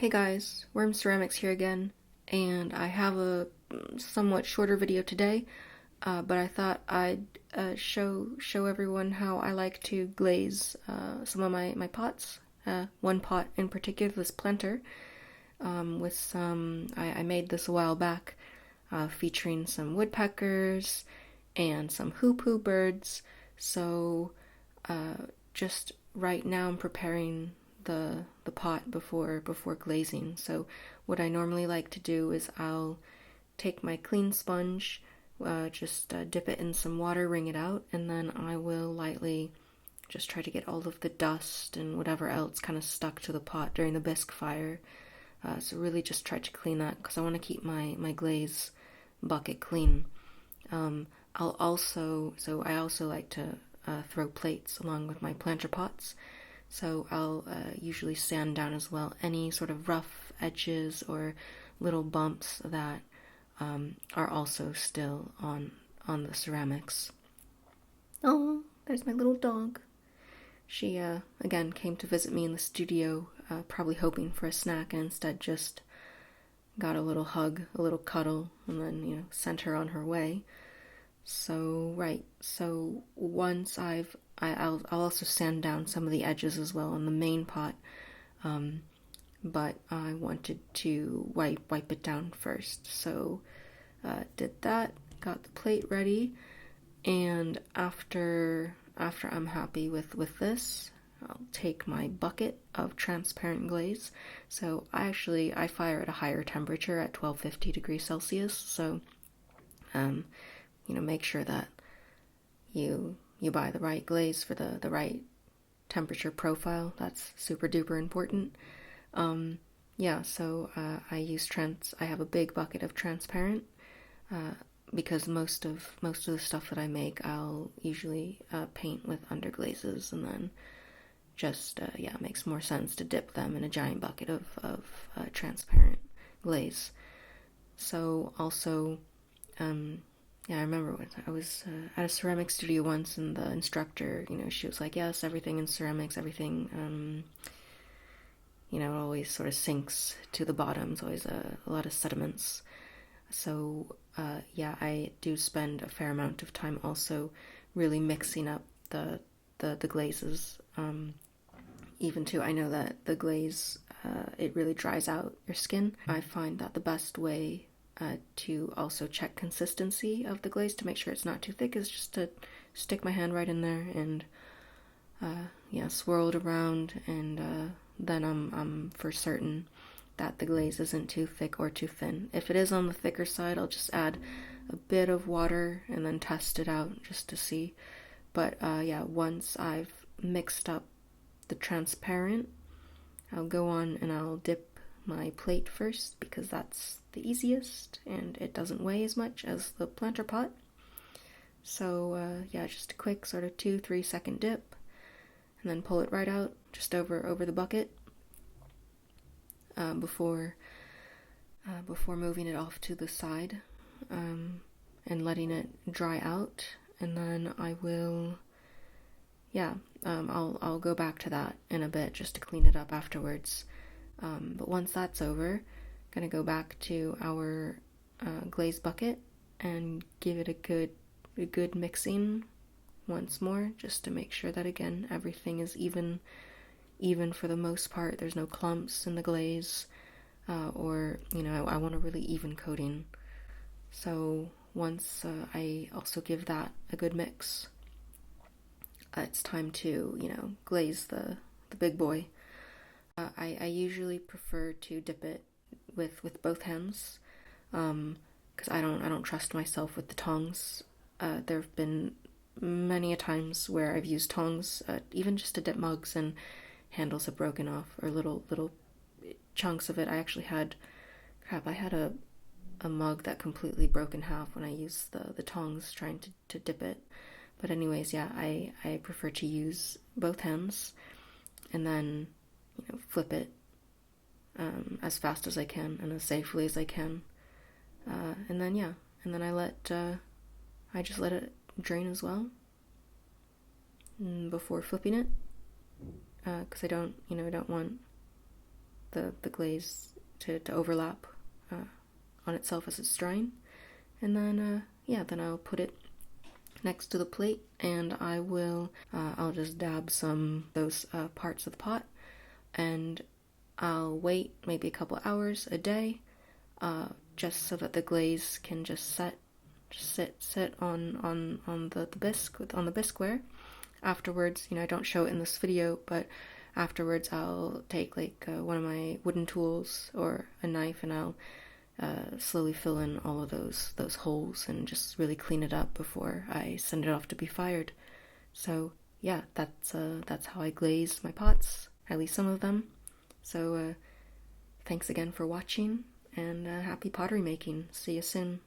Hey guys, Worm Ceramics here again, and I have a somewhat shorter video today, but I thought I'd show everyone how I like to glaze some of my pots. One pot in particular, this planter, with some, I made this a while back, featuring some woodpeckers and some hoo-hoo birds. So just right now I'm preparing the pot before glazing. So what I normally like to do is I'll take my clean sponge, just dip it in some water, wring it out, and then I will lightly just try to get all of the dust and whatever else kind of stuck to the pot during the bisque fire. So really just try to clean that because I want to keep my glaze bucket clean. I also like to throw plates along with my planter pots. So I'll usually sand down as well any sort of rough edges or little bumps that are also still on the ceramics. Oh, there's my little dog. She again came to visit me in the studio, probably hoping for a snack, and instead just got a little hug, a little cuddle, and then sent her on her way. So right, so once I'll also sand down some of the edges as well on the main pot, but I wanted to wipe it down first. So did that, got the plate ready, and after I'm happy with this, I'll take my bucket of transparent glaze. So I fire at a higher temperature at 1250 degrees Celsius. So make sure that you buy the right glaze for the right temperature profile. That's super duper important. So I have a big bucket of transparent, because most of the stuff that I make I'll usually paint with underglazes, and then just it makes more sense to dip them in a giant bucket of transparent glaze. So also, I remember when I was at a ceramic studio once, and the instructor, she was like, yes, everything in ceramics, everything, it always sort of sinks to the bottom. It's always a lot of sediments. So, I do spend a fair amount of time also really mixing up the glazes. Even too, I know that the glaze, it really dries out your skin. I find that the best way to also check consistency of the glaze to make sure it's not too thick is just to stick my hand right in there and swirl it around, and then I'm for certain that the glaze isn't too thick or too thin. If it is on the thicker side, I'll just add a bit of water and then test it out just to see. But once I've mixed up the transparent, I'll go on and I'll dip my plate first because that's the easiest and it doesn't weigh as much as the planter pot. So just a quick sort of 2-3 second dip, and then pull it right out just over the bucket before moving it off to the side, and letting it dry out. And then I will I'll go back to that in a bit just to clean it up afterwards. But once that's over, I'm gonna go back to our glaze bucket and give it a good mixing once more, just to make sure that again everything is even for the most part. There's no clumps in the glaze, or I want a really even coating. So once I also give that a good mix, it's time to glaze the big boy. I usually prefer to dip it with both hands, because I don't trust myself with the tongs. There have been many a times where I've used tongs, even just to dip mugs, and handles have broken off, or little chunks of it. I had a mug that completely broke in half when I used the tongs trying to dip it. But anyways, I prefer to use both hands, and then flip it as fast as I can and as safely as I can, and then I just let it drain as well before flipping it, because I don't want the glaze to overlap on itself as it's drying. And then, yeah, then I'll put it next to the plate, and I'll just dab some those parts of the pot, and I'll wait maybe a couple hours, a day, just so that the glaze can just sit on the bisque, on the bisqueware. Afterwards, I don't show it in this video, but afterwards I'll take like one of my wooden tools or a knife, and I'll slowly fill in all of those holes and just really clean it up before I send it off to be fired. So yeah, that's how I glaze my pots, at least some of them. So thanks again for watching, and happy pottery making. See you soon.